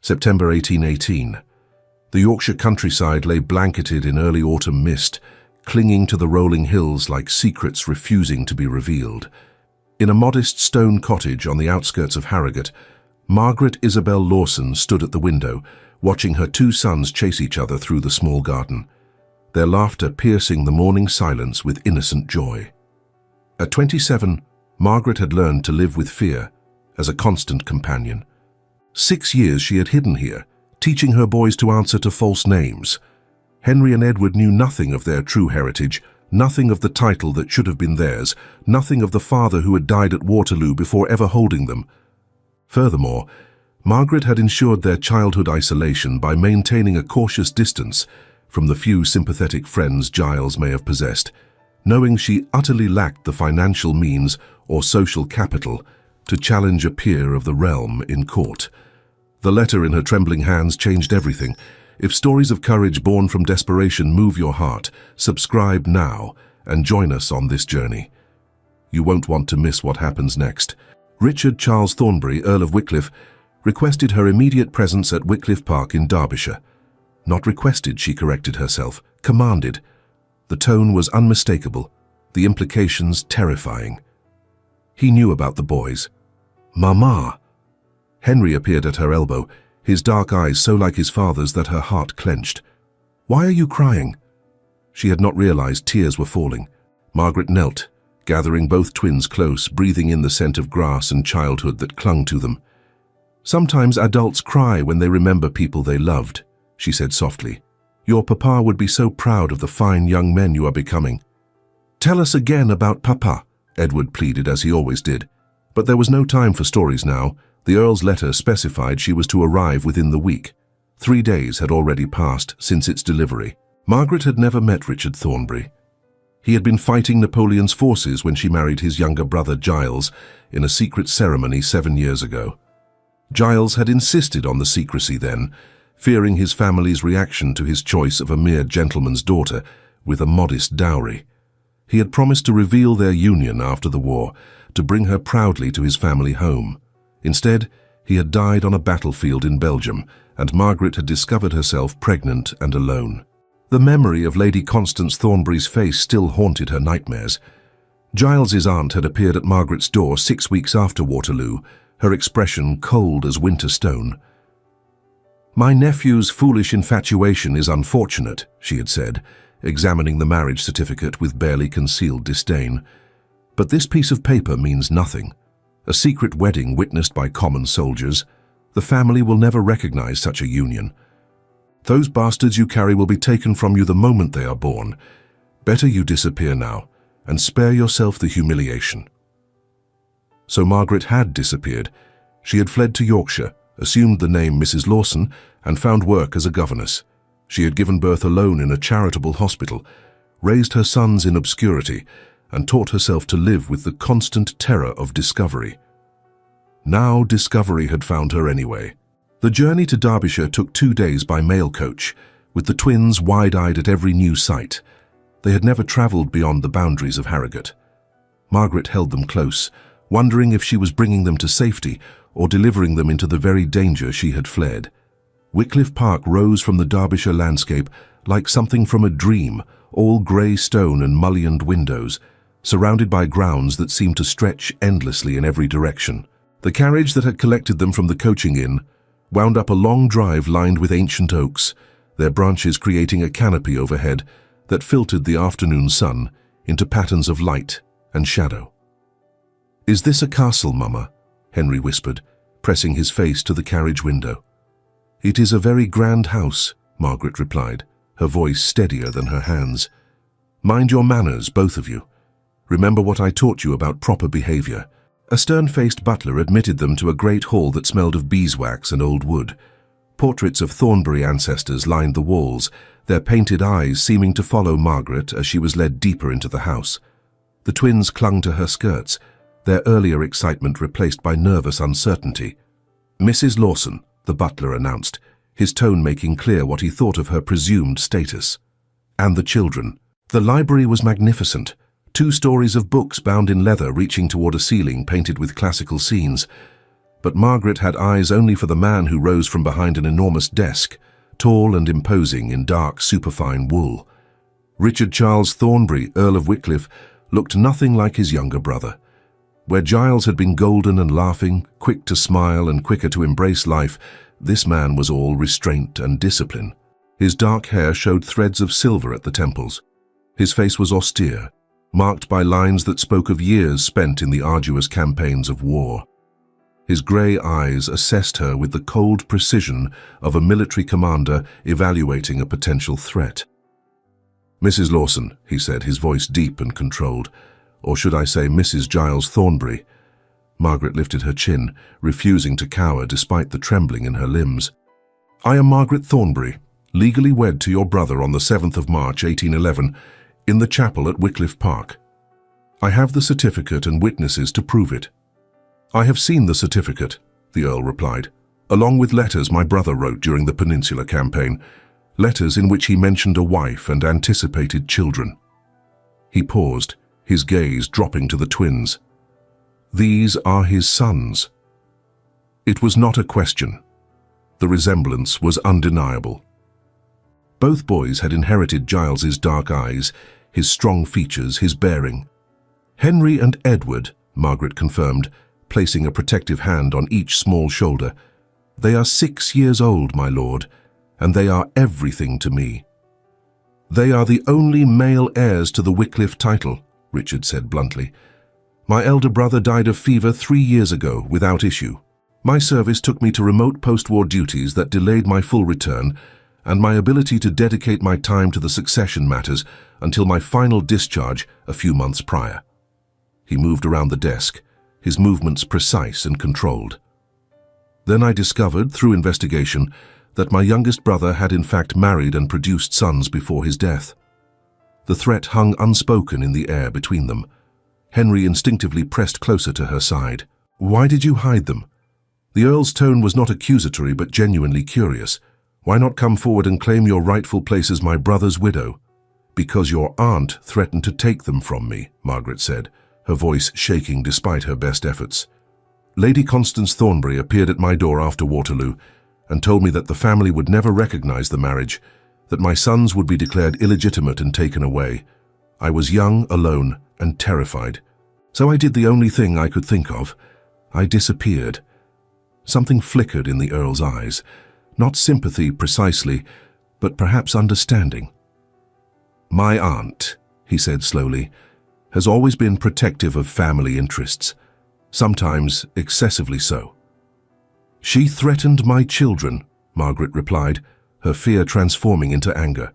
September 1818. The Yorkshire countryside lay blanketed in early autumn mist, clinging to the rolling hills like secrets refusing to be revealed. In a modest stone cottage on the outskirts of Harrogate, Margaret Isabel Lawson stood at the window, watching her two sons chase each other through the small garden, their laughter piercing the morning silence with innocent joy. At 27, Margaret had learned to live with fear as a constant companion. 6 years she had hidden here, teaching her boys to answer to false names. Henry and Edward knew nothing of their true heritage, nothing of the title that should have been theirs, nothing of the father who had died at Waterloo before ever holding them. Furthermore, Margaret had ensured their childhood isolation by maintaining a cautious distance from the few sympathetic friends Giles may have possessed, knowing she utterly lacked the financial means or social capital to challenge a peer of the realm in court. The letter in her trembling hands changed everything. If stories of courage born from desperation move your heart, subscribe now and join us on this journey. You won't want to miss what happens next. Richard Charles Thornbury, Earl of Wycliffe, requested her immediate presence at Wycliffe Park in Derbyshire. Not requested, she corrected herself, commanded. The tone was unmistakable, the implications terrifying. He knew about the boys. Mama! Henry appeared at her elbow, his dark eyes so like his father's that her heart clenched. Why are you crying? She had not realized tears were falling. Margaret knelt, gathering both twins close, breathing in the scent of grass and childhood that clung to them. Sometimes adults cry when they remember people they loved, she said softly. Your papa would be so proud of the fine young men you are becoming. Tell us again about Papa, Edward pleaded as he always did. But there was no time for stories now. The Earl's letter specified she was to arrive within the week. 3 days had already passed since its delivery. Margaret had never met Richard Thornbury. He had been fighting Napoleon's forces when she married his younger brother Giles in a secret ceremony 7 years ago. Giles had insisted on the secrecy then, fearing his family's reaction to his choice of a mere gentleman's daughter with a modest dowry. He had promised to reveal their union after the war, to bring her proudly to his family home. Instead, he had died on a battlefield in Belgium, and Margaret had discovered herself pregnant and alone. The memory of Lady Constance Thornbury's face still haunted her nightmares. Giles's aunt had appeared at Margaret's door 6 weeks after Waterloo, her expression cold as winter stone. My nephew's foolish infatuation is unfortunate, she had said, examining the marriage certificate with barely concealed disdain. But this piece of paper means nothing. A secret wedding witnessed by common soldiers. The family will never recognize such a union. Those bastards you carry will be taken from you the moment they are born. Better you disappear now, and spare yourself the humiliation. So Margaret had disappeared. She had fled to Yorkshire, assumed the name Mrs. Lawson, and found work as a governess. She had given birth alone in a charitable hospital, raised her sons in obscurity, and taught herself to live with the constant terror of discovery. Now discovery had found her anyway. The journey to Derbyshire took 2 days by mail coach, with the twins wide-eyed at every new sight. They had never travelled beyond the boundaries of Harrogate. Margaret held them close, wondering if she was bringing them to safety or delivering them into the very danger she had fled. Wycliffe Park rose from the Derbyshire landscape like something from a dream, all grey stone and mullioned windows, surrounded by grounds that seemed to stretch endlessly in every direction. The carriage that had collected them from the coaching inn wound up a long drive lined with ancient oaks, their branches creating a canopy overhead that filtered the afternoon sun into patterns of light and shadow. Is this a castle, Mama? Henry whispered, pressing his face to the carriage window. It is a very grand house, Margaret replied, her voice steadier than her hands. Mind your manners, both of you. Remember what I taught you about proper behavior. A stern-faced butler admitted them to a great hall that smelled of beeswax and old wood. Portraits of Thornbury ancestors lined the walls, their painted eyes seeming to follow Margaret as she was led deeper into the house. The twins clung to her skirts, their earlier excitement replaced by nervous uncertainty. Mrs. Lawson, the butler announced, his tone making clear what he thought of her presumed status. And the children. The library was magnificent. 2 stories of books bound in leather reaching toward a ceiling painted with classical scenes. but Margaret had eyes only for the man who rose from behind an enormous desk, tall and imposing in dark, superfine wool. Richard Charles Thornbury, Earl of Wycliffe, looked nothing like his younger brother. Where Giles had been golden and laughing, quick to smile and quicker to embrace life, this man was all restraint and discipline. His dark hair showed threads of silver at the temples. His face was austere, marked by lines that spoke of years spent in the arduous campaigns of war. His grey eyes assessed her with the cold precision of a military commander evaluating a potential threat. "Mrs. Lawson," he said, his voice deep and controlled. "Or should I say Mrs. Giles Thornbury?" Margaret lifted her chin, refusing to cower despite the trembling in her limbs. "I am Margaret Thornbury, legally wed to your brother on the 7th of March, 1811, in the chapel at Wycliffe Park. I have the certificate and witnesses to prove it." "I have seen the certificate," the Earl replied, "along with letters my brother wrote during the Peninsular Campaign, letters in which he mentioned a wife and anticipated children." He paused, his gaze dropping to the twins. "These are his sons." It was not a question. The resemblance was undeniable. Both boys had inherited Giles's dark eyes, his strong features, his bearing. "Henry and Edward," Margaret confirmed, placing a protective hand on each small shoulder. "They are 6 years old, my lord, and they are everything to me." "They are the only male heirs to the Wycliffe title," Richard said bluntly. "My elder brother died of fever 3 years ago, without issue. My service took me to remote post-war duties that delayed my full return, and my ability to dedicate my time to the succession matters until my final discharge a few months prior." He moved around the desk, his movements precise and controlled. "Then I discovered, through investigation, that my youngest brother had in fact married and produced sons before his death." The threat hung unspoken in the air between them. Henry instinctively pressed closer to her side. "Why did you hide them?" The Earl's tone was not accusatory but genuinely curious. "Why not come forward and claim your rightful place as my brother's widow?" "Because your aunt threatened to take them from me," Margaret said, her voice shaking despite her best efforts. "Lady Constance Thornbury appeared at my door after Waterloo and told me that the family would never recognize the marriage, that my sons would be declared illegitimate and taken away. I was young, alone, and terrified. So I did the only thing I could think of. I disappeared." Something flickered in the Earl's eyes. Not sympathy precisely, but perhaps understanding. "My aunt," he said slowly, "has always been protective of family interests, sometimes excessively so." "She threatened my children," Margaret replied, her fear transforming into anger.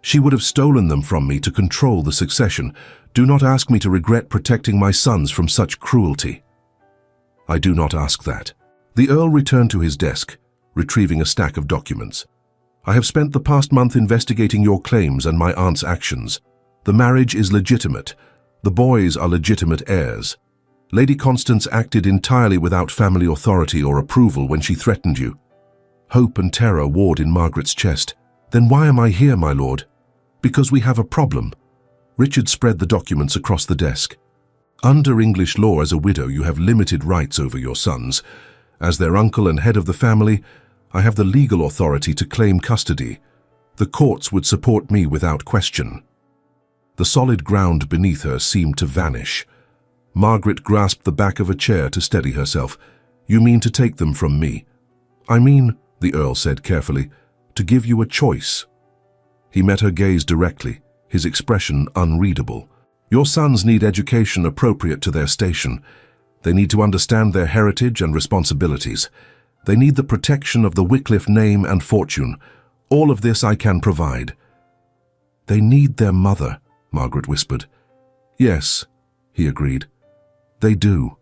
"She would have stolen them from me to control the succession. Do not ask me to regret protecting my sons from such cruelty." "I do not ask that." The Earl returned to his desk, retrieving a stack of documents. "I have spent the past month investigating your claims and my aunt's actions. The marriage is legitimate. The boys are legitimate heirs. Lady Constance acted entirely without family authority or approval when she threatened you." Hope and terror warred in Margaret's chest. "Then why am I here, my lord?" "Because we have a problem." Richard spread the documents across the desk. "Under English law, as a widow, you have limited rights over your sons. As their uncle and head of the family, I have the legal authority to claim custody. The courts would support me without question." The solid ground beneath her seemed to vanish. Margaret grasped the back of a chair to steady herself. "You mean to take them from me?" "I mean," the Earl said carefully, "to give you a choice." He met her gaze directly, his expression unreadable. "Your sons need education appropriate to their station. They need to understand their heritage and responsibilities. They need the protection of the Wycliffe name and fortune. All of this I can provide." "They need their mother," Margaret whispered. "Yes," he agreed. "They do.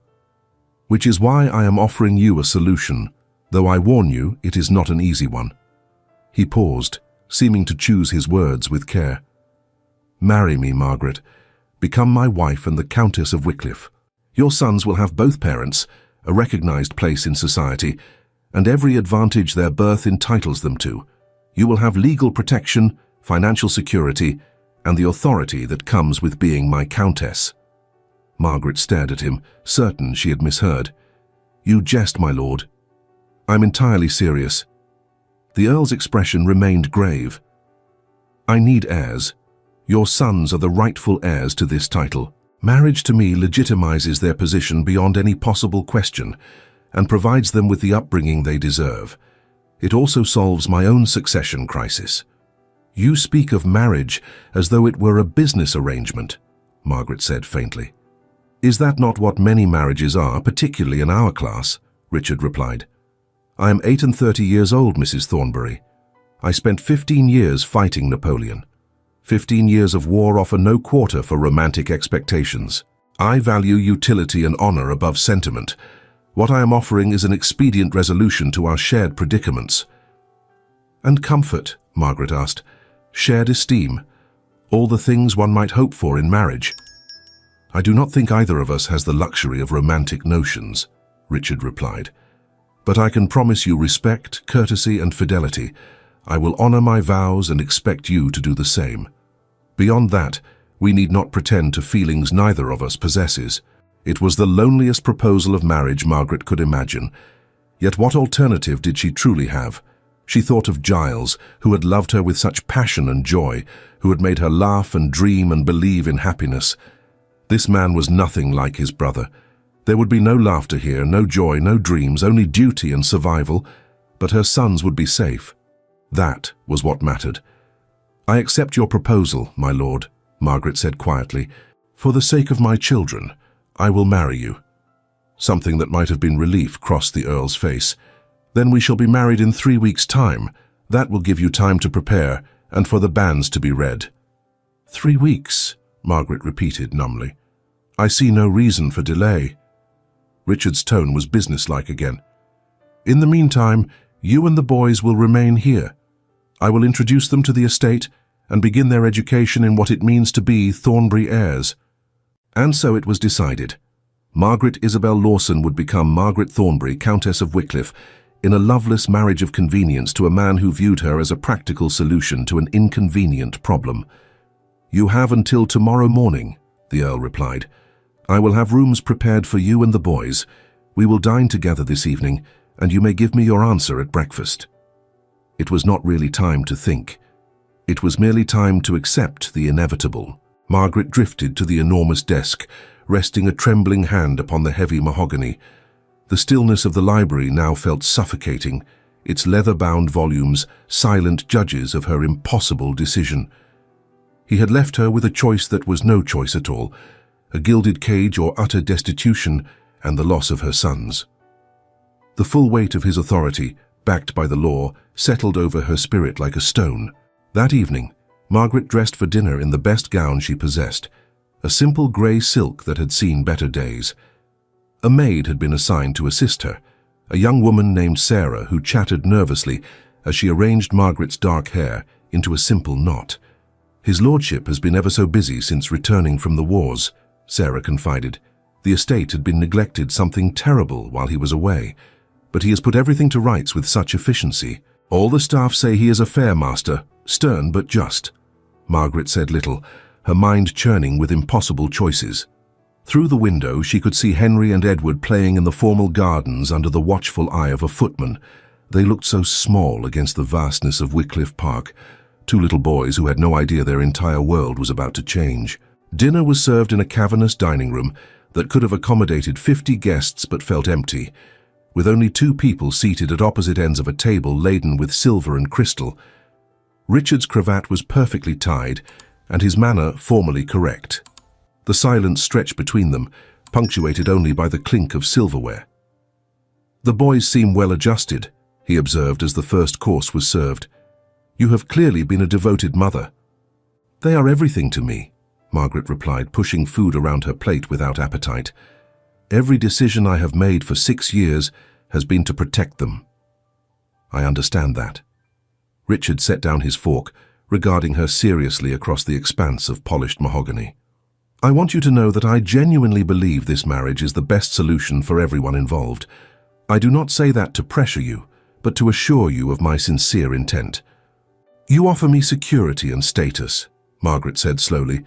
Which is why I am offering you a solution, though I warn you it is not an easy one." He paused, seeming to choose his words with care. "Marry me, Margaret. Become my wife and the Countess of Wycliffe. Your sons will have both parents, a recognized place in society, and every advantage their birth entitles them to. You will have legal protection, financial security, and the authority that comes with being my countess." Margaret stared at him, certain she had misheard. You jest, my lord. I'm entirely serious. The Earl's expression remained grave. I need heirs. Your sons are the rightful heirs to this title. Marriage to me legitimizes their position beyond any possible question and provides them with the upbringing they deserve. It also solves my own succession crisis. You speak of marriage as though it were a business arrangement, Margaret said faintly. Is that not what many marriages are, particularly in our class? Richard replied. I am 38 years old, Mrs. Thornbury. I spent 15 years fighting Napoleon. 15 years of war offer no quarter for romantic expectations. I value utility and honor above sentiment. What I am offering is an expedient resolution to our shared predicaments. And comfort, Margaret asked. Shared esteem. All the things one might hope for in marriage. I do not think either of us has the luxury of romantic notions, Richard replied. But I can promise you respect, courtesy, and fidelity. I will honor my vows and expect you to do the same. Beyond that, we need not pretend to feelings neither of us possesses. It was the loneliest proposal of marriage Margaret could imagine. Yet what alternative did she truly have? She thought of Giles, who had loved her with such passion and joy, who had made her laugh and dream and believe in happiness. This man was nothing like his brother. There would be no laughter here, no joy, no dreams, only duty and survival, but her sons would be safe. That was what mattered. I accept your proposal, my lord, Margaret said quietly. For the sake of my children, I will marry you. Something that might have been relief crossed the Earl's face. Then we shall be married in 3 weeks' time. That will give you time to prepare and for the banns to be read. 3 weeks, Margaret repeated numbly. I see no reason for delay. Richard's tone was businesslike again. In the meantime, you and the boys will remain here. I will introduce them to the estate and begin their education in what it means to be Thornbury heirs. And so it was decided. Margaret Isabel Lawson would become Margaret Thornbury, Countess of Wycliffe, in a loveless marriage of convenience to a man who viewed her as a practical solution to an inconvenient problem. You have until tomorrow morning, the Earl replied. I will have rooms prepared for you and the boys. We will dine together this evening, and you may give me your answer at breakfast. It was not really time to think. It was merely time to accept the inevitable. Margaret drifted to the enormous desk, resting a trembling hand upon the heavy mahogany. The stillness of the library now felt suffocating, its leather-bound volumes silent judges of her impossible decision. He had left her with a choice that was no choice at all, a gilded cage or utter destitution and the loss of her sons. The full weight of his authority, backed by the law, settled over her spirit like a stone. That evening, Margaret dressed for dinner in the best gown she possessed, a simple grey silk that had seen better days. A maid had been assigned to assist her, a young woman named Sarah who chattered nervously as she arranged Margaret's dark hair into a simple knot. His lordship has been ever so busy since returning from the wars, Sarah confided. The estate had been neglected something terrible while he was away, but he has put everything to rights with such efficiency. All the staff say he is a fair master, stern but just. Margaret said little, her mind churning with impossible choices. Through the window she could see Henry and Edward playing in the formal gardens under the watchful eye of a footman. They looked so small against the vastness of Wycliffe Park, two little boys who had no idea their entire world was about to change. Dinner was served in a cavernous dining room that could have accommodated 50 guests but felt empty, with only 2 people seated at opposite ends of a table laden with silver and crystal. Richard's cravat was perfectly tied, and his manner formally correct. The silence stretched between them, punctuated only by the clink of silverware. The boys seem well adjusted, he observed as the first course was served. You have clearly been a devoted mother. They are everything to me, Margaret replied, pushing food around her plate without appetite. Every decision I have made for 6 years has been to protect them. I understand that. Richard set down his fork, regarding her seriously across the expanse of polished mahogany. I want you to know that I genuinely believe this marriage is the best solution for everyone involved. I do not say that to pressure you, but to assure you of my sincere intent. You offer me security and status, Margaret said slowly,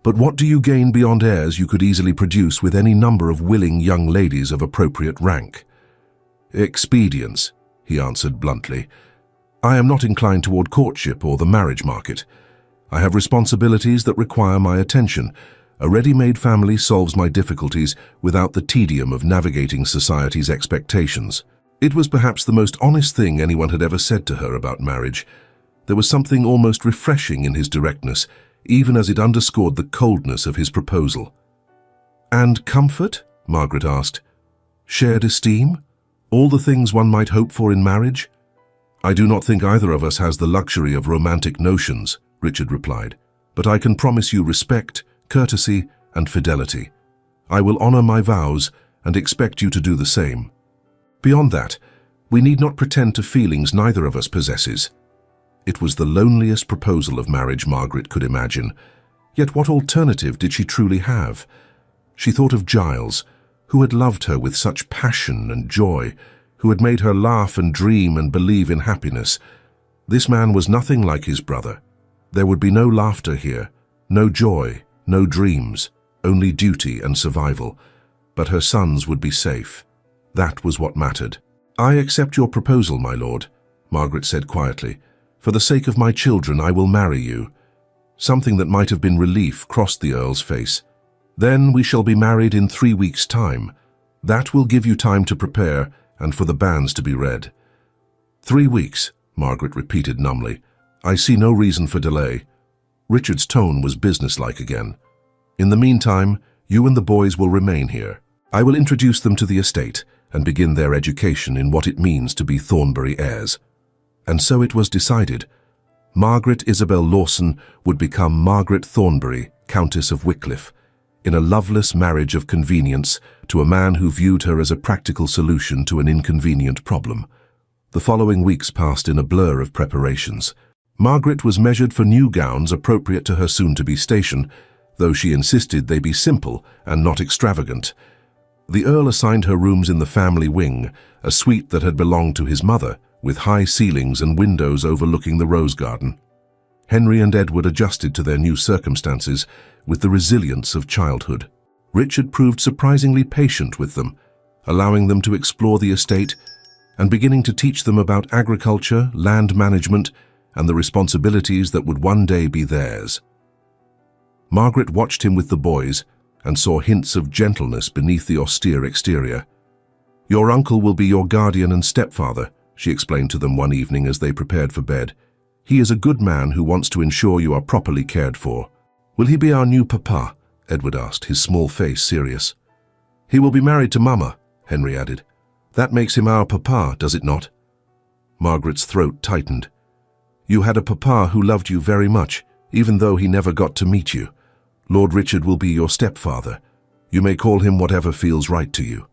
but what do you gain beyond heirs you could easily produce with any number of willing young ladies of appropriate rank? Expedience, he answered bluntly. I am not inclined toward courtship or the marriage market. I have responsibilities that require my attention. A ready-made family solves my difficulties without the tedium of navigating society's expectations. It was perhaps the most honest thing anyone had ever said to her about marriage. There was something almost refreshing in his directness, even as it underscored the coldness of his proposal. And comfort? Margaret asked. Shared esteem? All the things one might hope for in marriage? I do not think either of us has the luxury of romantic notions, Richard replied, but I can promise you respect, courtesy, and fidelity. I will honor my vows and expect you to do the same. Beyond that, we need not pretend to feelings neither of us possesses. It was the loneliest proposal of marriage Margaret could imagine. Yet what alternative did she truly have? She thought of Giles, who had loved her with such passion and joy, who had made her laugh and dream and believe in happiness. This man was nothing like his brother. There would be no laughter here, no joy, no dreams, only duty and survival. But her sons would be safe. That was what mattered. I accept your proposal, my lord, Margaret said quietly. For the sake of my children, I will marry you. Something that might have been relief crossed the Earl's face. Then we shall be married in 3 weeks' time. That will give you time to prepare and for the banns to be read. 3 weeks, Margaret repeated numbly. I see no reason for delay. Richard's tone was businesslike again. In the meantime, you and the boys will remain here. I will introduce them to the estate and begin their education in what it means to be Thornbury heirs. And so it was decided. Margaret Isabel Lawson would become Margaret Thornbury, Countess of Wycliffe, in a loveless marriage of convenience to a man who viewed her as a practical solution to an inconvenient problem. The following weeks passed in a blur of preparations. Margaret was measured for new gowns appropriate to her soon-to-be station, though she insisted they be simple and not extravagant. The Earl assigned her rooms in the family wing, a suite that had belonged to his mother, with high ceilings and windows overlooking the rose garden. Henry and Edward adjusted to their new circumstances with the resilience of childhood. Richard proved surprisingly patient with them, allowing them to explore the estate and beginning to teach them about agriculture, land management, and the responsibilities that would one day be theirs. Margaret watched him with the boys and saw hints of gentleness beneath the austere exterior. Your uncle will be your guardian and stepfather, she explained to them one evening as they prepared for bed. He is a good man who wants to ensure you are properly cared for. Will he be our new papa? Edward asked, his small face serious. He will be married to Mama, Henry added. That makes him our papa, does it not? Margaret's throat tightened. You had a papa who loved you very much, even though he never got to meet you. Lord Richard will be your stepfather. You may call him whatever feels right to you.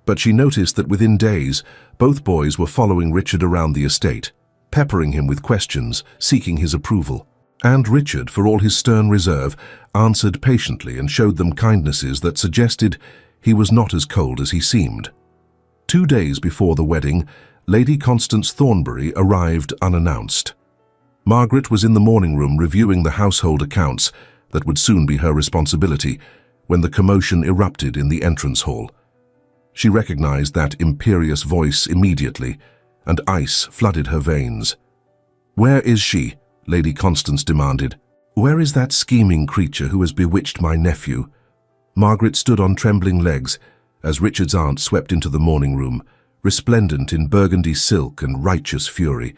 But she noticed that within days, both boys were following Richard around the estate, peppering him with questions, seeking his approval. And Richard, for all his stern reserve, answered patiently and showed them kindnesses that suggested he was not as cold as he seemed. 2 days before the wedding, Lady Constance Thornbury arrived unannounced. Margaret was in the morning room reviewing the household accounts that would soon be her responsibility when the commotion erupted in the entrance hall. She recognized that imperious voice immediately, and ice flooded her veins. Where is she? Lady Constance demanded. Where is that scheming creature who has bewitched my nephew? Margaret stood on trembling legs as Richard's aunt swept into the morning room, resplendent in burgundy silk and righteous fury.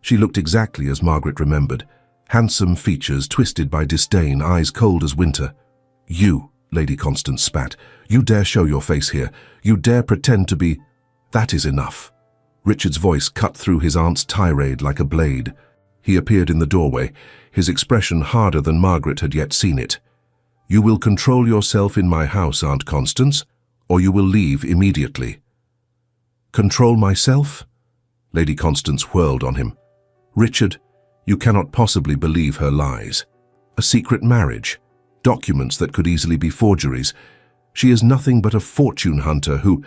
She looked exactly as Margaret remembered, handsome features twisted by disdain, eyes cold as winter. You, Lady Constance spat, you dare show your face here. You dare pretend to be... That is enough. Richard's voice cut through his aunt's tirade like a blade. He appeared in the doorway, his expression harder than Margaret had yet seen it. You will control yourself in my house, Aunt Constance, or you will leave immediately. Control myself? Lady Constance whirled on him. Richard, you cannot possibly believe her lies. A secret marriage, documents that could easily be forgeries. She is nothing but a fortune hunter who...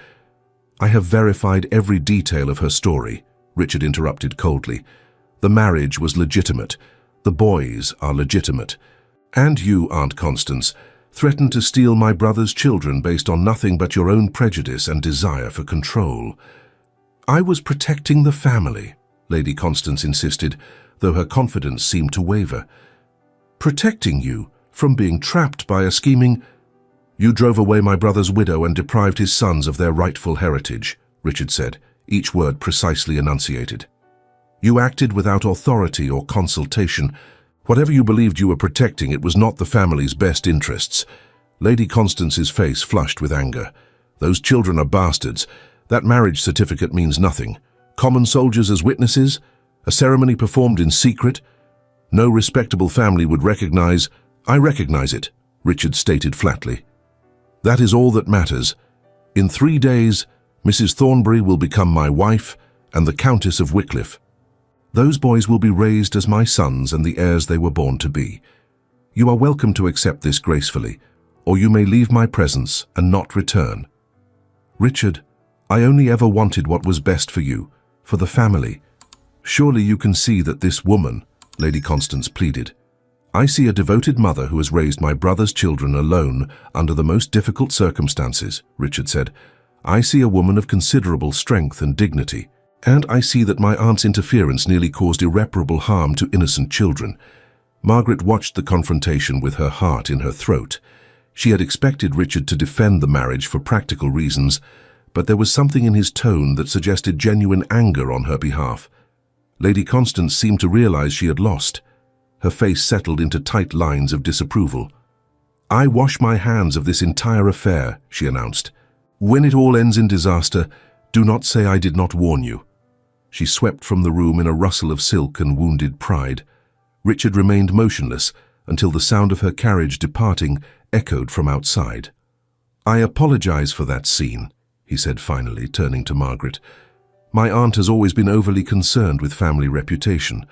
I have verified every detail of her story, Richard interrupted coldly. The marriage was legitimate. The boys are legitimate. And you, Aunt Constance, threatened to steal my brother's children based on nothing but your own prejudice and desire for control. I was protecting the family, Lady Constance insisted, though her confidence seemed to waver. Protecting you from being trapped by a scheming... You drove away my brother's widow and deprived his sons of their rightful heritage, Richard said, each word precisely enunciated. You acted without authority or consultation. Whatever you believed you were protecting, it was not the family's best interests. Lady Constance's face flushed with anger. Those children are bastards. That marriage certificate means nothing. Common soldiers as witnesses? A ceremony performed in secret? No respectable family would recognize... I recognize it, Richard stated flatly. That is all that matters. In 3 days, Mrs. Thornbury will become my wife and the Countess of Wycliffe. Those boys will be raised as my sons and the heirs they were born to be. You are welcome to accept this gracefully, or you may leave my presence and not return. Richard, I only ever wanted what was best for you, for the family. Surely you can see that this woman, Lady Constance pleaded. I see a devoted mother who has raised my brother's children alone under the most difficult circumstances, Richard said. I see a woman of considerable strength and dignity, and I see that my aunt's interference nearly caused irreparable harm to innocent children. Margaret watched the confrontation with her heart in her throat. She had expected Richard to defend the marriage for practical reasons, but there was something in his tone that suggested genuine anger on her behalf. Lady Constance seemed to realize she had lost. Her face settled into tight lines of disapproval. I wash my hands of this entire affair, she announced. When it all ends in disaster, do not say I did not warn you. She swept from the room in a rustle of silk and wounded pride. Richard remained motionless until the sound of her carriage departing echoed from outside. I apologize for that scene, he said finally, turning to Margaret. My aunt has always been overly concerned with family reputation.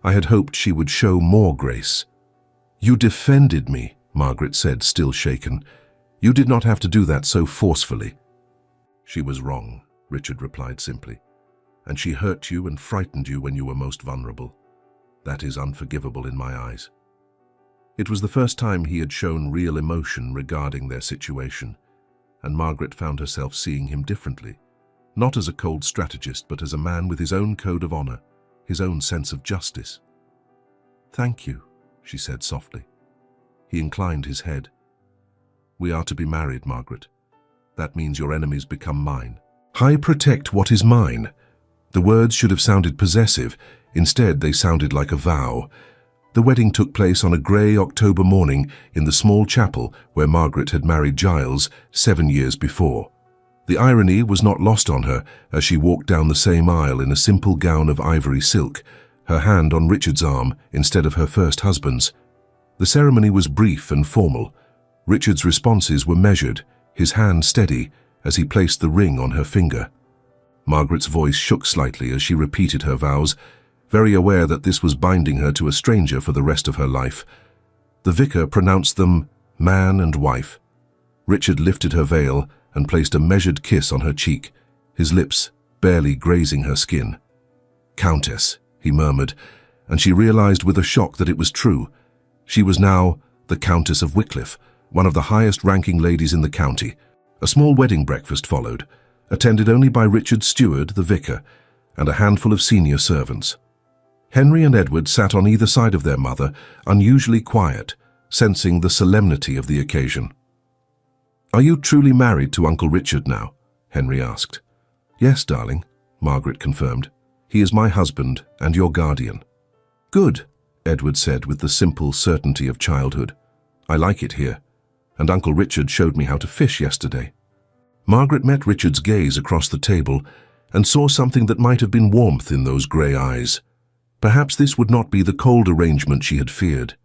I had hoped she would show more grace. You defended me, Margaret said, still shaken. You did not have to do that so forcefully. She was wrong, Richard replied simply. And she hurt you and frightened you when you were most vulnerable. That is unforgivable in my eyes. It was the first time he had shown real emotion regarding their situation, and Margaret found herself seeing him differently, not as a cold strategist, but as a man with his own code of honor, his own sense of justice. Thank you, she said softly. He inclined his head. We are to be married, Margaret. That means your enemies become mine. I protect what is mine. The words should have sounded possessive. Instead, they sounded like a vow. The wedding took place on a grey October morning in the small chapel where Margaret had married Giles 7 years before. The irony was not lost on her as she walked down the same aisle in a simple gown of ivory silk, her hand on Richard's arm instead of her first husband's. The ceremony was brief and formal. Richard's responses were measured, his hand steady as he placed the ring on her finger. Margaret's voice shook slightly as she repeated her vows, very aware that this was binding her to a stranger for the rest of her life. The vicar pronounced them man and wife. Richard lifted her veil and placed a measured kiss on her cheek, his lips barely grazing her skin. Countess, he murmured, and she realized with a shock that it was true. She was now the Countess of Wycliffe, one of the highest-ranking ladies in the county. A small wedding breakfast followed, attended only by Richard's steward, the vicar, and a handful of senior servants. Henry and Edward sat on either side of their mother, unusually quiet, sensing the solemnity of the occasion. Are you truly married to Uncle Richard now? Henry asked. Yes, darling, Margaret confirmed. He is my husband and your guardian. Good, Edward said with the simple certainty of childhood. I like it here, and Uncle Richard showed me how to fish yesterday. Margaret met Richard's gaze across the table and saw something that might have been warmth in those grey eyes. Perhaps this would not be the cold arrangement she had feared.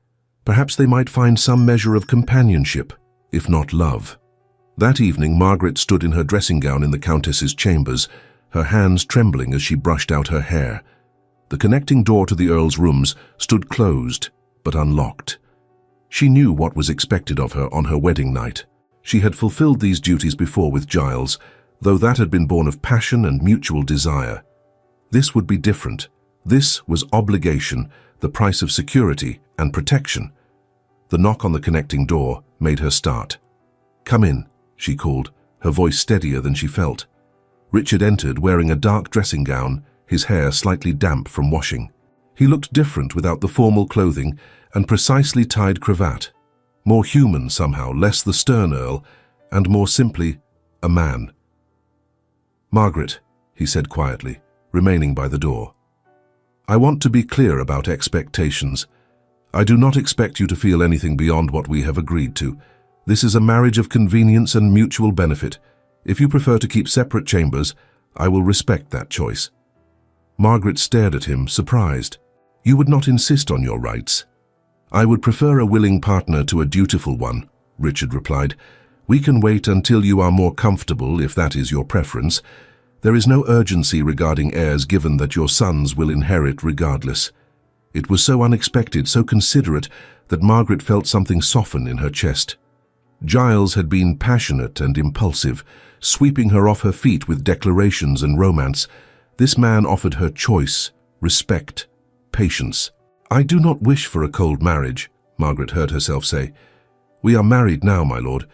Perhaps they might find some measure of companionship, if not love. That evening, Margaret stood in her dressing gown in the Countess's chambers, her hands trembling as she brushed out her hair. The connecting door to the Earl's rooms stood closed, but unlocked. She knew what was expected of her on her wedding night. She had fulfilled these duties before with Giles, though that had been born of passion and mutual desire. This would be different. This was obligation, the price of security and protection. The knock on the connecting door made her start. Come in, she called, her voice steadier than she felt. Richard entered wearing a dark dressing gown, his hair slightly damp from washing. He looked different without the formal clothing and precisely tied cravat. More human somehow, less the stern earl, and more simply, a man. "Margaret," he said quietly, remaining by the door. "I want to be clear about expectations. I do not expect you to feel anything beyond what we have agreed to. This is a marriage of convenience and mutual benefit. If you prefer to keep separate chambers, I will respect that choice." Margaret stared at him, surprised. "You would not insist on your rights?" "I would prefer a willing partner to a dutiful one," Richard replied. "We can wait until you are more comfortable, if that is your preference. There is no urgency regarding heirs, given that your sons will inherit regardless." It was so unexpected, so considerate, that Margaret felt something soften in her chest. Giles had been passionate and impulsive, sweeping her off her feet with declarations and romance. This man offered her choice, respect, patience. "I do not wish for a cold marriage," Margaret heard herself say. "We are married now, my lord.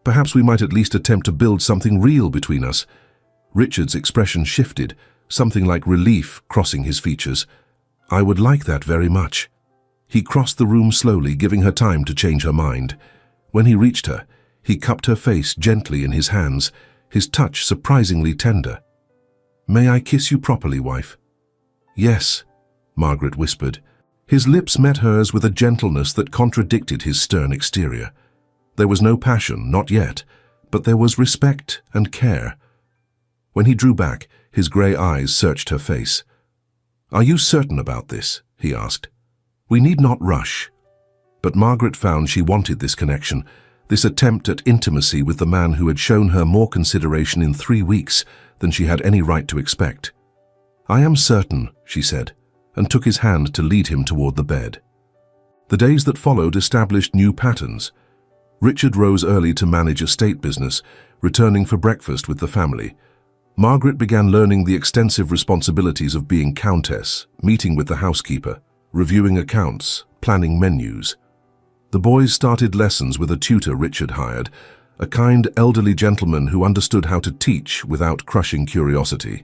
Perhaps we might at least attempt to build something real between us." Richard's expression shifted, something like relief crossing his features. "I would like that very much." He crossed the room slowly, giving her time to change her mind. When he reached her, he cupped her face gently in his hands, his touch surprisingly tender. "May I kiss you properly, wife?" "Yes," Margaret whispered. His lips met hers with a gentleness that contradicted his stern exterior. There was no passion, not yet, but there was respect and care. When he drew back, his grey eyes searched her face. "Are you certain about this?" he asked. "We need not rush." But Margaret found she wanted this connection, this attempt at intimacy with the man who had shown her more consideration in 3 weeks than she had any right to expect. "I am certain," she said, and took his hand to lead him toward the bed. The days that followed established new patterns. Richard rose early to manage estate business, returning for breakfast with the family. Margaret began learning the extensive responsibilities of being countess, meeting with the housekeeper, reviewing accounts, planning menus. The boys started lessons with a tutor Richard hired, a kind elderly gentleman who understood how to teach without crushing curiosity.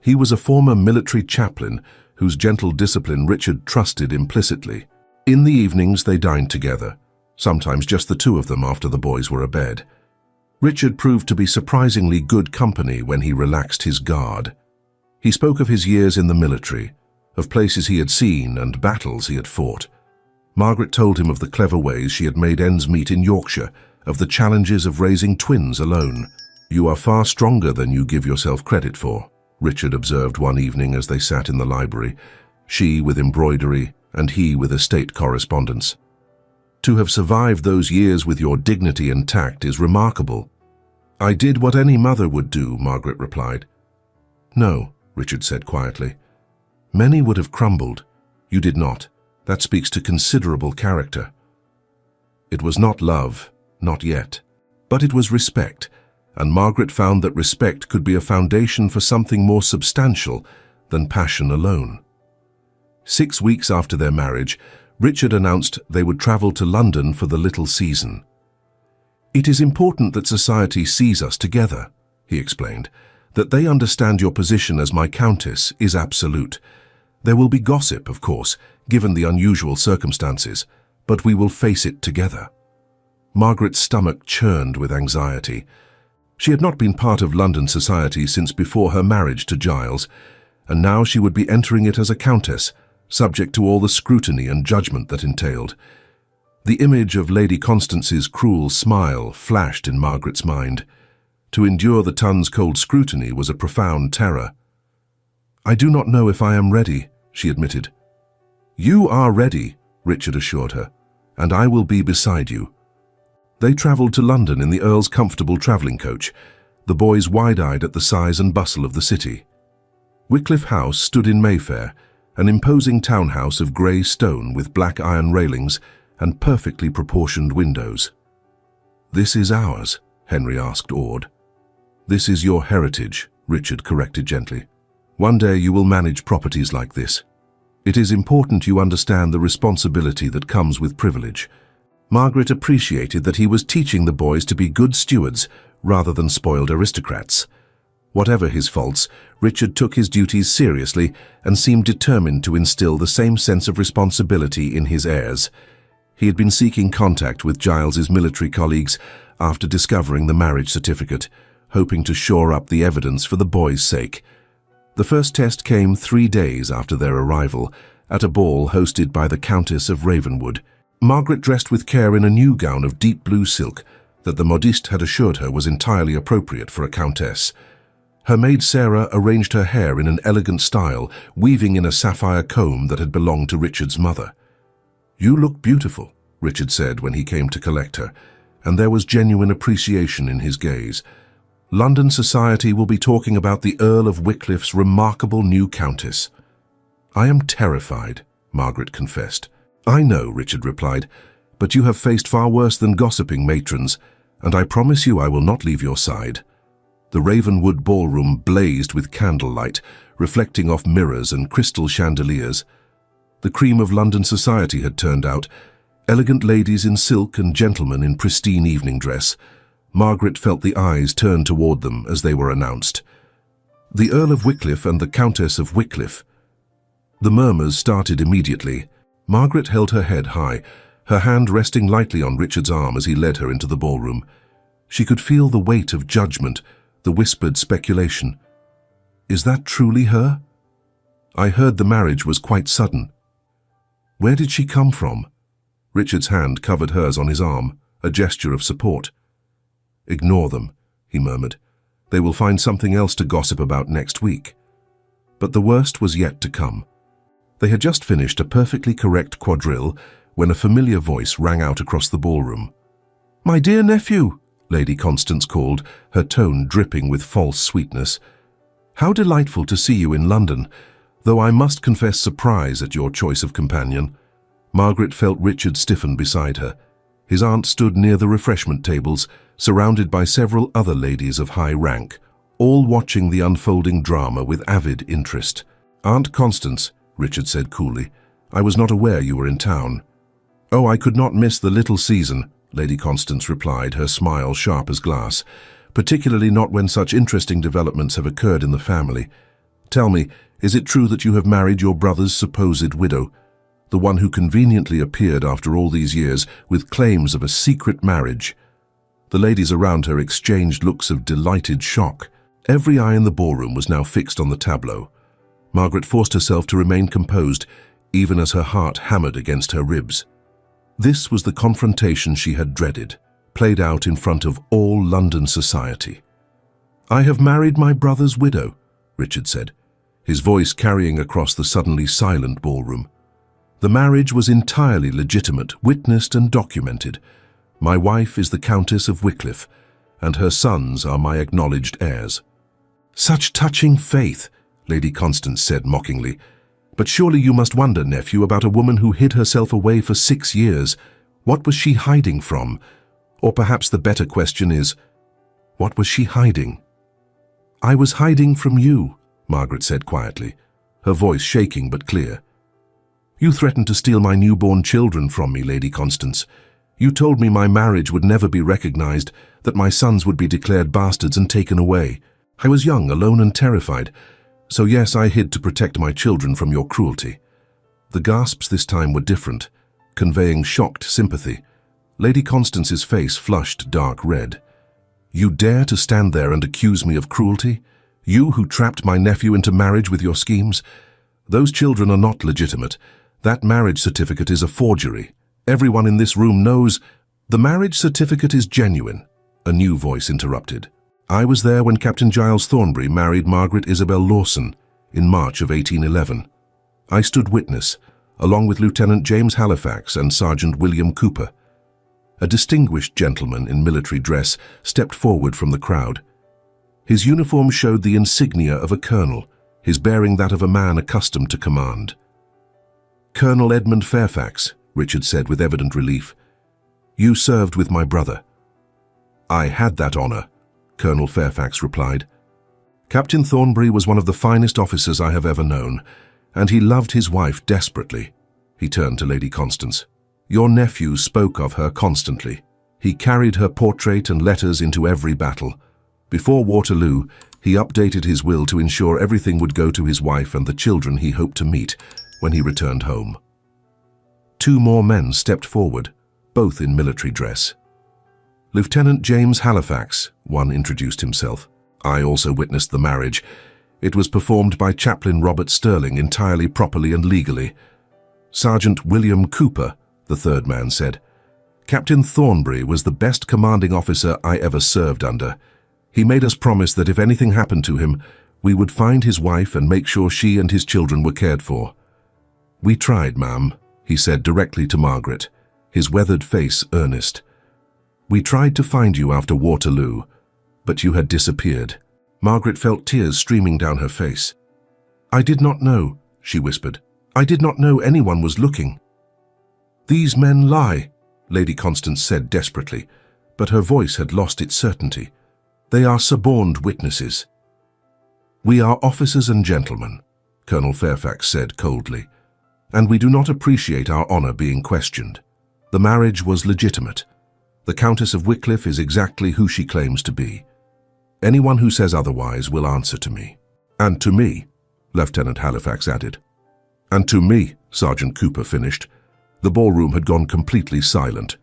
He was a former military chaplain whose gentle discipline Richard trusted implicitly. In the evenings they dined together, sometimes just the two of them after the boys were abed. Richard proved to be surprisingly good company when he relaxed his guard. He spoke of his years in the military, of places he had seen and battles he had fought. Margaret told him of the clever ways she had made ends meet in Yorkshire, of the challenges of raising twins alone. "You are far stronger than you give yourself credit for," Richard observed one evening as they sat in the library, she with embroidery and he with estate correspondence. "To have survived those years with your dignity and tact is remarkable." "I did what any mother would do," Margaret replied. "No," Richard said quietly. "Many would have crumbled. You did not. That speaks to considerable character." It was not love, not yet, but it was respect, and Margaret found that respect could be a foundation for something more substantial than passion alone. 6 weeks after their marriage, Richard announced they would travel to London for the little season. "It is important that society sees us together," he explained. "That they understand your position as my countess is absolute. There will be gossip, of course, given the unusual circumstances, but we will face it together." Margaret's stomach churned with anxiety. She had not been part of London society since before her marriage to Giles, and now she would be entering it as a countess, subject to all the scrutiny and judgment that entailed. The image of Lady Constance's cruel smile flashed in Margaret's mind. To endure the ton's cold scrutiny was a profound terror. "I do not know if I am ready," she admitted. "You are ready," Richard assured her, "and I will be beside you." They travelled to London in the Earl's comfortable travelling coach, the boys wide-eyed at the size and bustle of the city. Wycliffe House stood in Mayfair, an imposing townhouse of grey stone with black iron railings and perfectly proportioned windows. "This is ours?" Henry asked, awed. "This is your heritage," Richard corrected gently. "One day you will manage properties like this. It is important you understand the responsibility that comes with privilege." Margaret appreciated that he was teaching the boys to be good stewards rather than spoiled aristocrats. Whatever his faults, Richard took his duties seriously and seemed determined to instill the same sense of responsibility in his heirs. He had been seeking contact with Giles's military colleagues after discovering the marriage certificate, hoping to shore up the evidence for the boy's sake. The first test came 3 days after their arrival, at a ball hosted by the Countess of Ravenwood. Margaret dressed with care in a new gown of deep blue silk that the modiste had assured her was entirely appropriate for a countess. Her maid Sarah arranged her hair in an elegant style, weaving in a sapphire comb that had belonged to Richard's mother. "You look beautiful," Richard said when he came to collect her, and there was genuine appreciation in his gaze. "London society will be talking about the Earl of Wickliffe's remarkable new countess." "I am terrified," Margaret confessed. "I know," Richard replied, "but you have faced far worse than gossiping matrons, and I promise you I will not leave your side." The Ravenwood ballroom blazed with candlelight, reflecting off mirrors and crystal chandeliers. The cream of London society had turned out, elegant ladies in silk and gentlemen in pristine evening dress. Margaret felt the eyes turn toward them as they were announced. "The Earl of Wickliff and the Countess of Wickliff." The murmurs started immediately. Margaret held her head high, her hand resting lightly on Richard's arm as he led her into the ballroom. She could feel the weight of judgment, the whispered speculation. "Is that truly her? I heard the marriage was quite sudden." "Where did she come from?" Richard's hand covered hers on his arm, a gesture of support. "Ignore them," he murmured. "They will find something else to gossip about next week." But the worst was yet to come. They had just finished a perfectly correct quadrille when a familiar voice rang out across the ballroom. "My dear nephew," Lady Constance called, her tone dripping with false sweetness. "How delightful to see you in London, though I must confess surprise at your choice of companion." Margaret felt Richard stiffen beside her. His aunt stood near the refreshment tables, surrounded by several other ladies of high rank, all watching the unfolding drama with avid interest. "Aunt Constance," Richard said coolly, "I was not aware you were in town." "Oh, I could not miss the little season," Lady Constance replied, her smile sharp as glass, "particularly not when such interesting developments have occurred in the family. Tell me, is it true that you have married your brother's supposed widow, the one who conveniently appeared after all these years with claims of a secret marriage?" The ladies around her exchanged looks of delighted shock. Every eye in the ballroom was now fixed on the tableau. Margaret forced herself to remain composed, even as her heart hammered against her ribs. This was the confrontation she had dreaded, played out in front of all London society. "I have married my brother's widow," Richard said, his voice carrying across the suddenly silent ballroom. "The marriage was entirely legitimate, witnessed and documented. My wife is the Countess of Wickliff, and her sons are my acknowledged heirs." "Such touching faith," Lady Constance said mockingly. "But surely you must wonder, nephew, about a woman who hid herself away for 6 years. What was she hiding from? Or perhaps the better question is, what was she hiding?" "I was hiding from you," Margaret said quietly, her voice shaking but clear. "You threatened to steal my newborn children from me, Lady Constance. You told me my marriage would never be recognized, that my sons would be declared bastards and taken away. I was young, alone and terrified. So yes, I hid to protect my children from your cruelty." The gasps this time were different, conveying shocked sympathy. Lady Constance's face flushed dark red. "You dare to stand there and accuse me of cruelty? You who trapped my nephew into marriage with your schemes? Those children are not legitimate. That marriage certificate is a forgery. Everyone in this room knows—" "The marriage certificate is genuine," a new voice interrupted. "I was there when Captain Giles Thornbury married Margaret Isabel Lawson in March of 1811. I stood witness, along with Lieutenant James Halifax and Sergeant William Cooper. A distinguished gentleman in military dress stepped forward from the crowd. His uniform showed the insignia of a colonel, his bearing that of a man accustomed to command. "Colonel Edmund Fairfax," Richard said with evident relief. "You served with my brother." "I had that honor," Colonel Fairfax replied. "Captain Thornbury was one of the finest officers I have ever known, and he loved his wife desperately." He turned to Lady Constance. "Your nephew spoke of her constantly. He carried her portrait and letters into every battle. Before Waterloo, he updated his will to ensure everything would go to his wife and the children he hoped to meet when he returned home. 2 more men stepped forward, both in military dress. "Lieutenant James Halifax," one introduced himself. "I also witnessed the marriage. It was performed by Chaplain Robert Sterling entirely properly and legally." "Sergeant William Cooper," the third man said. "Captain Thornbury was the best commanding officer I ever served under. He made us promise that if anything happened to him, we would find his wife and make sure she and his children were cared for." "We tried, ma'am," he said directly to Margaret, his weathered face earnest. "We tried to find you after Waterloo, but you had disappeared." Margaret felt tears streaming down her face. "I did not know," she whispered. "I did not know anyone was looking." "These men lie," Lady Constance said desperately, but her voice had lost its certainty. "They are suborned witnesses." "We are officers and gentlemen," Colonel Fairfax said coldly, "and we do not appreciate our honor being questioned. The marriage was legitimate. The Countess of Wycliffe is exactly who she claims to be. Anyone who says otherwise will answer to me." "And to me," Lieutenant Halifax added. "And to me," Sergeant Cooper finished. The ballroom had gone completely silent.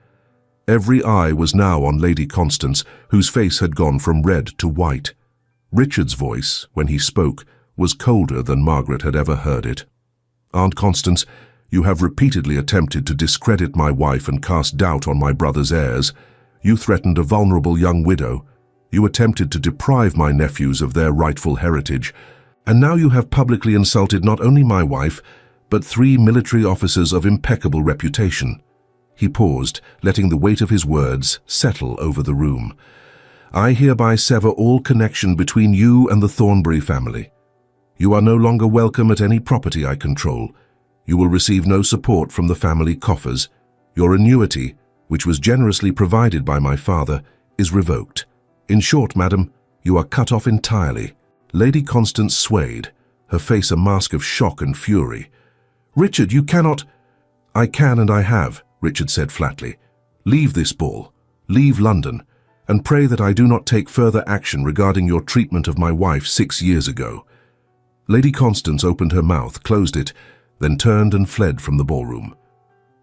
Every eye was now on Lady Constance, whose face had gone from red to white. Richard's voice, when he spoke, was colder than Margaret had ever heard it. "Aunt Constance, you have repeatedly attempted to discredit my wife and cast doubt on my brother's heirs. You threatened a vulnerable young widow. You attempted to deprive my nephews of their rightful heritage. And now you have publicly insulted not only my wife, but 3 military officers of impeccable reputation." He paused, letting the weight of his words settle over the room. "I hereby sever all connection between you and the Thornbury family. You are no longer welcome at any property I control. You will receive no support from the family coffers. Your annuity, which was generously provided by my father, is revoked. In short, madam, you are cut off entirely." Lady Constance swayed, her face a mask of shock and fury. "Richard, you cannot—" "I can and I have," Richard said flatly. "Leave this ball, leave London, and pray that I do not take further action regarding your treatment of my wife 6 years ago." Lady Constance opened her mouth, closed it, then turned and fled from the ballroom.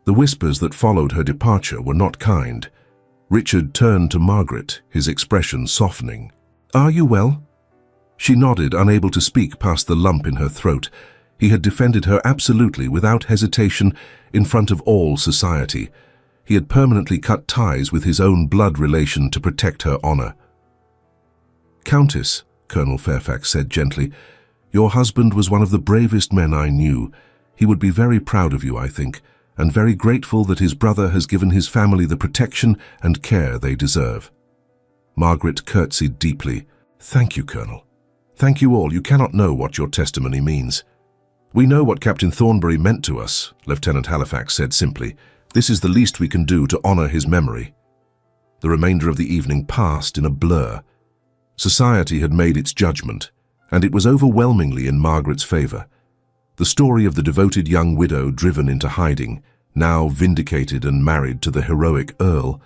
The whispers that followed her departure were not kind. Richard turned to Margaret, his expression softening. "Are you well?" She nodded, unable to speak past the lump in her throat. He had defended her absolutely, without hesitation, in front of all society. He had permanently cut ties with his own blood relation to protect her honor. "Countess," Colonel Fairfax said gently, "your husband was one of the bravest men I knew. He would be very proud of you, I think, and very grateful that his brother has given his family the protection and care they deserve." Margaret curtsied deeply. "Thank you, Colonel. Thank you all. You cannot know what your testimony means." "We know what Captain Thornbury meant to us," Lieutenant Halifax said simply. "This is the least we can do to honor his memory." The remainder of the evening passed in a blur. Society had made its judgment, and it was overwhelmingly in Margaret's favor. The story of the devoted young widow driven into hiding, now vindicated and married to the heroic Earl,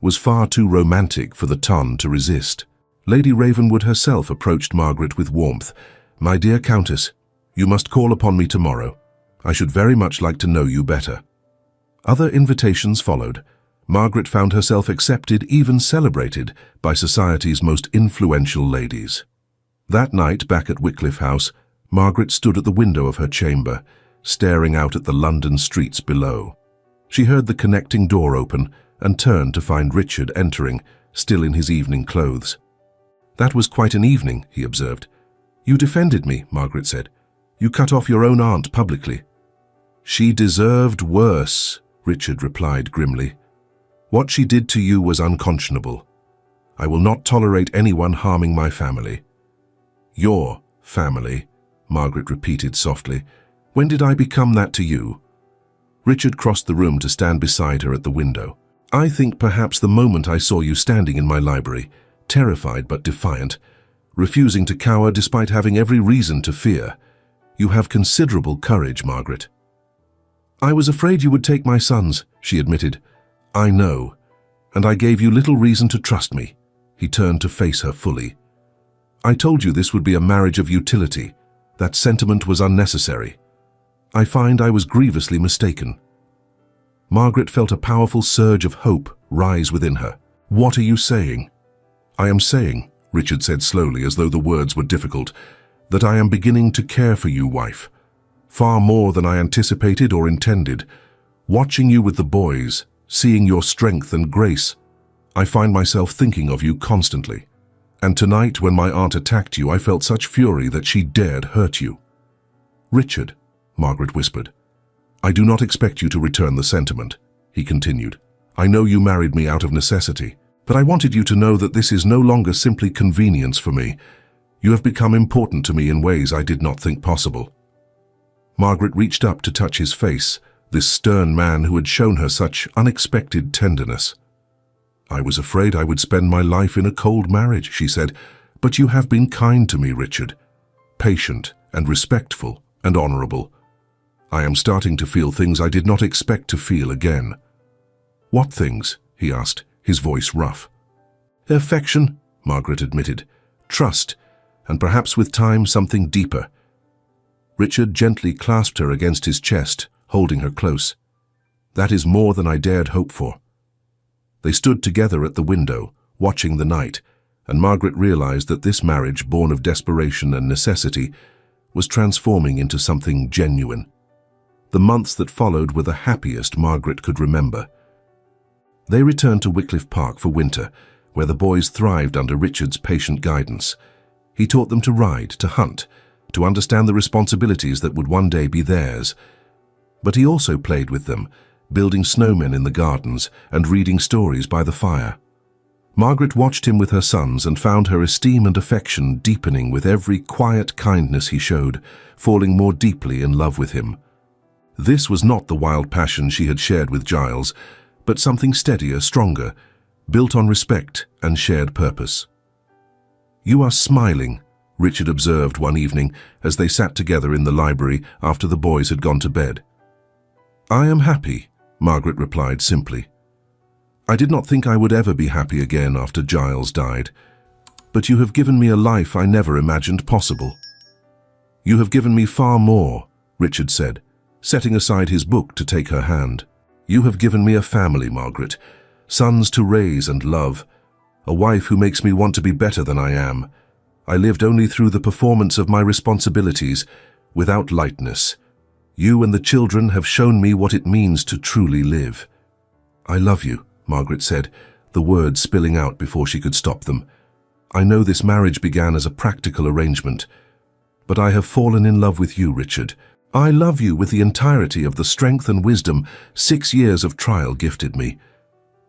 was far too romantic for the ton to resist. Lady Ravenwood herself approached Margaret with warmth. "My dear Countess, you must call upon me tomorrow. I should very much like to know you better." Other invitations followed. Margaret found herself accepted, even celebrated, by society's most influential ladies. That night, back at Wycliffe House, Margaret stood at the window of her chamber, staring out at the London streets below. She heard the connecting door open and turned to find Richard entering, still in his evening clothes. "That was quite an evening," he observed. "You defended me," Margaret said. "You cut off your own aunt publicly." "She deserved worse," Richard replied grimly. "What she did to you was unconscionable. I will not tolerate anyone harming my family." "Your family," Margaret repeated softly. "When did I become that to you?" Richard crossed the room to stand beside her at the window. "I think perhaps the moment I saw you standing in my library, terrified but defiant, refusing to cower despite having every reason to fear. You have considerable courage, Margaret." "I was afraid you would take my sons," she admitted. "I know, and I gave you little reason to trust me." He turned to face her fully. I told you this would be a marriage of utility. That sentiment was unnecessary. I find I was grievously mistaken." Margaret felt a powerful surge of hope rise within her. "What are you saying?" "I am saying," Richard said slowly, as though the words were difficult, "that I am beginning to care for you, wife. Far more than I anticipated or intended. Watching you with the boys, seeing your strength and grace, I find myself thinking of you constantly. And tonight, when my aunt attacked you, I felt such fury that she dared hurt you." "Richard," Margaret whispered, "I do not expect you to return the sentiment," he continued. "I know you married me out of necessity, but I wanted you to know that this is no longer simply convenience for me. You have become important to me in ways I did not think possible." Margaret reached up to touch his face, this stern man who had shown her such unexpected tenderness. "I was afraid I would spend my life in a cold marriage," she said, "but you have been kind to me, Richard. Patient and respectful and honorable. I am starting to feel things I did not expect to feel again." "What things?" he asked, his voice rough. "Affection," Margaret admitted. "Trust, and perhaps with time something deeper." Richard gently clasped her against his chest, holding her close. "That is more than I dared hope for." They stood together at the window, watching the night, and Margaret realized that this marriage, born of desperation and necessity, was transforming into something genuine. The months that followed were the happiest Margaret could remember. They returned to Wycliffe Park for winter, where the boys thrived under Richard's patient guidance. He taught them to ride, to hunt, to understand the responsibilities that would one day be theirs. But he also played with them, building snowmen in the gardens and reading stories by the fire. Margaret watched him with her sons and found her esteem and affection deepening with every quiet kindness he showed, falling more deeply in love with him. This was not the wild passion she had shared with Giles, but something steadier, stronger, built on respect and shared purpose. "You are smiling," Richard observed one evening as they sat together in the library after the boys had gone to bed. "I am happy," Margaret replied simply. "I did not think I would ever be happy again after Giles died. But you have given me a life I never imagined possible." "You have given me far more," Richard said, setting aside his book to take her hand. "You have given me a family, Margaret, sons to raise and love, a wife who makes me want to be better than I am. I lived only through the performance of my responsibilities, without lightness. You and the children have shown me what it means to truly live." "I love you," Margaret said, the words spilling out before she could stop them. "I know this marriage began as a practical arrangement, but I have fallen in love with you, Richard. I love you with the entirety of the strength and wisdom 6 years of trial gifted me."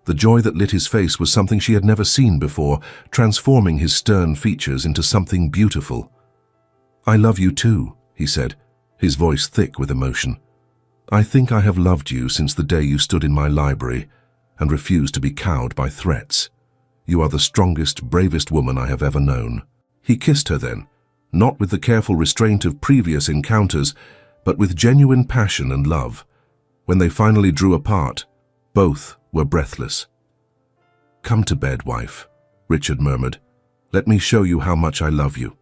The joy that lit his face was something she had never seen before, transforming his stern features into something beautiful. "I love you too," he said, his voice thick with emotion. "I think I have loved you since the day you stood in my library and refused to be cowed by threats. You are the strongest, bravest woman I have ever known." He kissed her then, not with the careful restraint of previous encounters, but with genuine passion and love. When they finally drew apart, both were breathless. "Come to bed, wife," Richard murmured. "Let me show you how much I love you."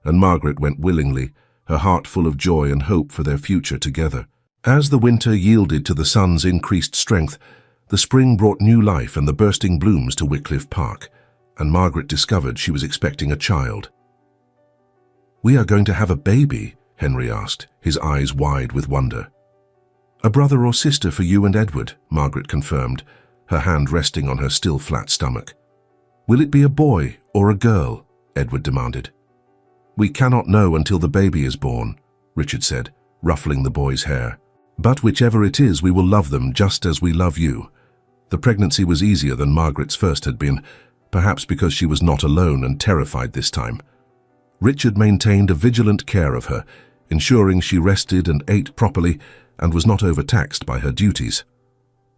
And Margaret went willingly, her heart full of joy and hope for their future together. As the winter yielded to the sun's increased strength, the spring brought new life and the bursting blooms to Wycliffe Park, and Margaret discovered she was expecting a child. "We are going to have a baby?" Henry asked, his eyes wide with wonder. "A brother or sister for you and Edward," Margaret confirmed, her hand resting on her still flat stomach. "Will it be a boy or a girl?" Edward demanded. "We cannot know until the baby is born," Richard said, ruffling the boy's hair. "But whichever it is, we will love them just as we love you." The pregnancy was easier than Margaret's first had been, perhaps because she was not alone and terrified this time. Richard maintained a vigilant care of her, ensuring she rested and ate properly and was not overtaxed by her duties.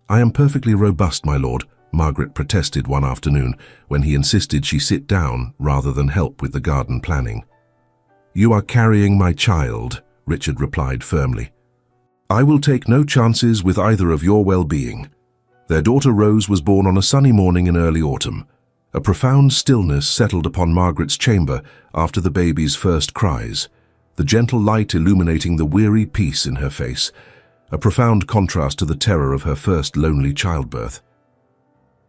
"I am perfectly robust, my lord," Margaret protested one afternoon when he insisted she sit down rather than help with the garden planning. "You are carrying my child," Richard replied firmly. "I will take no chances with either of your well-being. Their daughter Rose was born on a sunny morning in early autumn, A profound stillness settled upon Margaret's chamber after the baby's first cries, the gentle light illuminating the weary peace in her face, a profound contrast to the terror of her first lonely childbirth.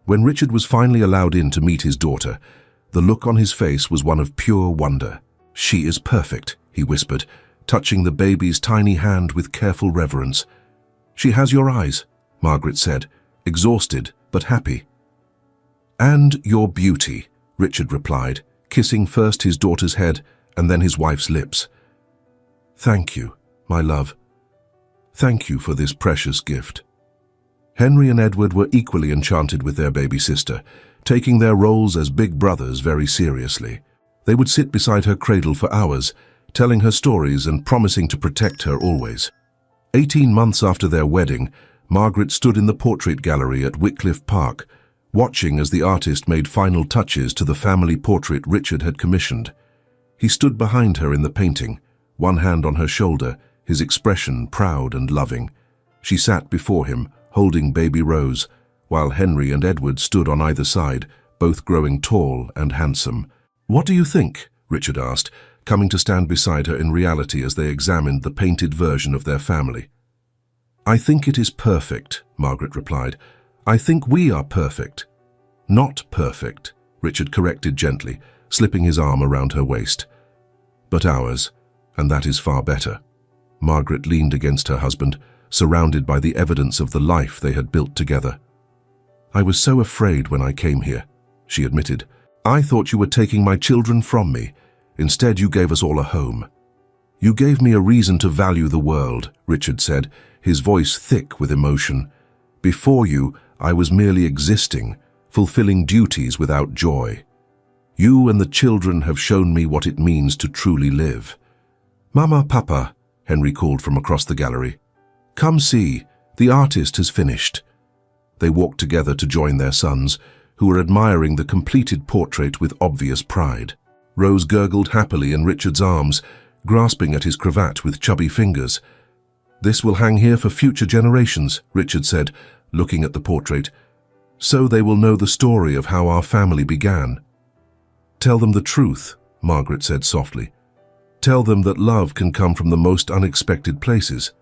When Richard was finally allowed in to meet his daughter, the look on his face was one of pure wonder. "She is perfect," he whispered, touching the baby's tiny hand with careful reverence. "She has your eyes," Margaret said, exhausted but happy. "And your beauty," Richard replied, kissing first his daughter's head and then his wife's lips. "Thank you, my love. Thank you for this precious gift." Henry and Edward were equally enchanted with their baby sister, taking their roles as big brothers very seriously. They would sit beside her cradle for hours, telling her stories and promising to protect her always. 18 months after their wedding, Margaret stood in the portrait gallery at Wycliffe Park, watching as the artist made final touches to the family portrait Richard had commissioned. He stood behind her in the painting, one hand on her shoulder, his expression proud and loving. She sat before him, holding baby Rose, while Henry and Edward stood on either side, both growing tall and handsome. "What do you think?" Richard asked, coming to stand beside her in reality as they examined the painted version of their family. "I think it is perfect," Margaret replied. "I think we are perfect." "Not perfect," Richard corrected gently, slipping his arm around her waist. "But ours, and that is far better." Margaret leaned against her husband, surrounded by the evidence of the life they had built together. "I was so afraid when I came here," she admitted. "I thought you were taking my children from me. Instead, you gave us all a home." "You gave me a reason to value the world," Richard said, his voice thick with emotion. "Before you, I was merely existing, fulfilling duties without joy. You and the children have shown me what it means to truly live." "Mama, Papa," Henry called from across the gallery. "Come see, the artist has finished." They walked together to join their sons, who were admiring the completed portrait with obvious pride. Rose gurgled happily in Richard's arms, grasping at his cravat with chubby fingers. "This will hang here for future generations," Richard said, looking at the portrait. "So they will know the story of how our family began." "Tell them the truth," Margaret said softly. "Tell them that love can come from the most unexpected places,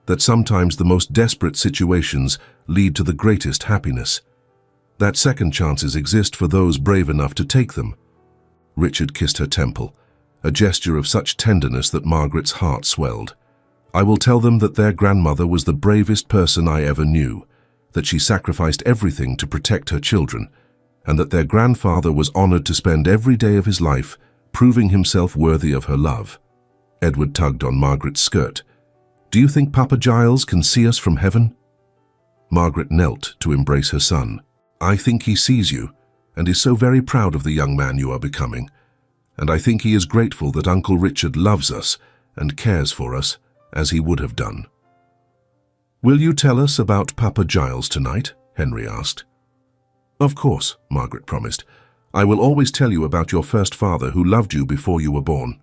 that sometimes the most desperate situations lead to the greatest happiness, that second chances exist for those brave enough to take them." Richard kissed her temple, a gesture of such tenderness that Margaret's heart swelled. "I will tell them that their grandmother was the bravest person I ever knew, that she sacrificed everything to protect her children, and that their grandfather was honored to spend every day of his life proving himself worthy of her love." Edward tugged on Margaret's skirt. "Do you think Papa Giles can see us from heaven?" Margaret knelt to embrace her son. "I think he sees you, and is so very proud of the young man you are becoming. And I think he is grateful that Uncle Richard loves us and cares for us as he would have done." "Will you tell us about Papa Giles tonight?" Henry asked. "Of course," Margaret promised. "I will always tell you about your first father who loved you before you were born."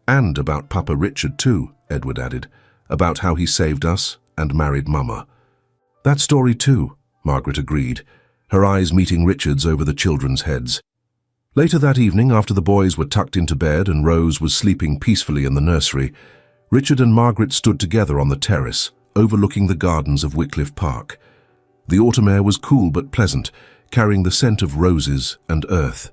"And about Papa Richard too," Edward added, "about how he saved us and married Mama." "That story too," Margaret agreed, her eyes meeting Richard's over the children's heads. Later that evening, after the boys were tucked into bed and Rose was sleeping peacefully in the nursery, Richard and Margaret stood together on the terrace, overlooking the gardens of Wycliffe Park. The autumn air was cool but pleasant, carrying the scent of roses and earth.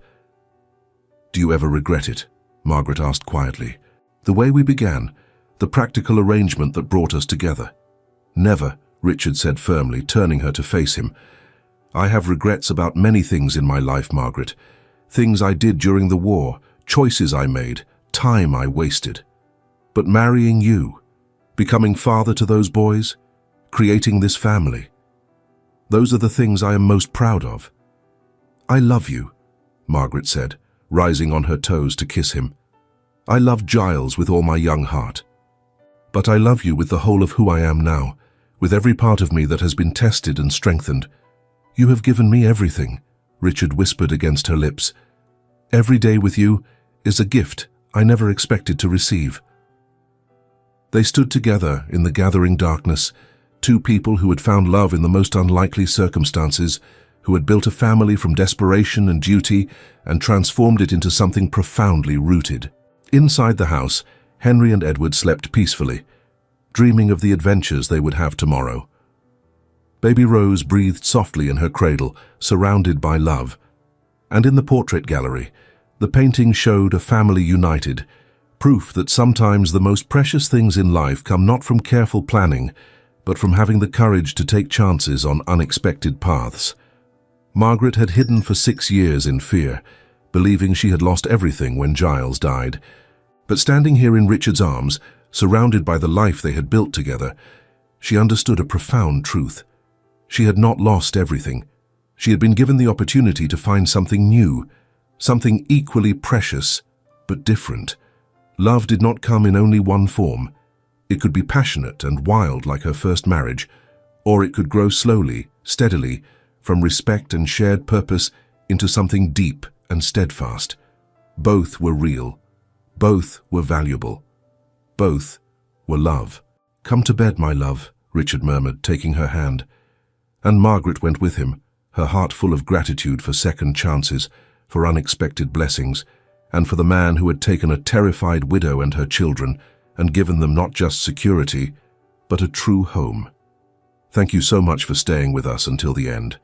"Do you ever regret it?" Margaret asked quietly. "The way we began, the practical arrangement that brought us together?" "Never," Richard said firmly, turning her to face him. "I have regrets about many things in my life, Margaret. Things I did during the war, choices I made, time I wasted. But marrying you, becoming father to those boys, creating this family, those are the things I am most proud of." "I love you," Margaret said, rising on her toes to kiss him. "I love Giles with all my young heart. But I love you with the whole of who I am now, with every part of me that has been tested and strengthened. You have given me everything," Richard whispered against her lips. "Every day with you is a gift I never expected to receive." They stood together in the gathering darkness, two people who had found love in the most unlikely circumstances, who had built a family from desperation and duty and transformed it into something profoundly rooted. Inside the house, Henry and Edward slept peacefully, dreaming of the adventures they would have tomorrow. Baby Rose breathed softly in her cradle, surrounded by love. And in the portrait gallery, the painting showed a family united, proof that sometimes the most precious things in life come not from careful planning, but from having the courage to take chances on unexpected paths. Margaret had hidden for 6 years in fear, believing she had lost everything when Giles died. But standing here in Richard's arms, surrounded by the life they had built together, she understood a profound truth. She had not lost everything. She had been given the opportunity to find something new, something equally precious, but different. Love did not come in only one form. It could be passionate and wild like her first marriage, or it could grow slowly, steadily, from respect and shared purpose into something deep and steadfast. Both were real. Both were valuable. Both were love. "Come to bed, my love," Richard murmured, taking her hand. And Margaret went with him, her heart full of gratitude for second chances, for unexpected blessings, and for the man who had taken a terrified widow and her children and given them not just security, but a true home. Thank you so much for staying with us until the end.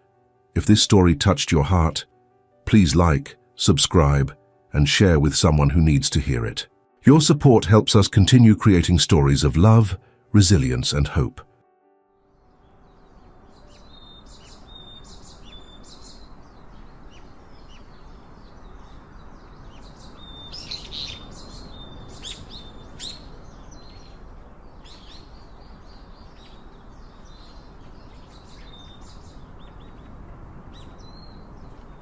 If this story touched your heart, please like, subscribe, and share with someone who needs to hear it. Your support helps us continue creating stories of love, resilience, and hope.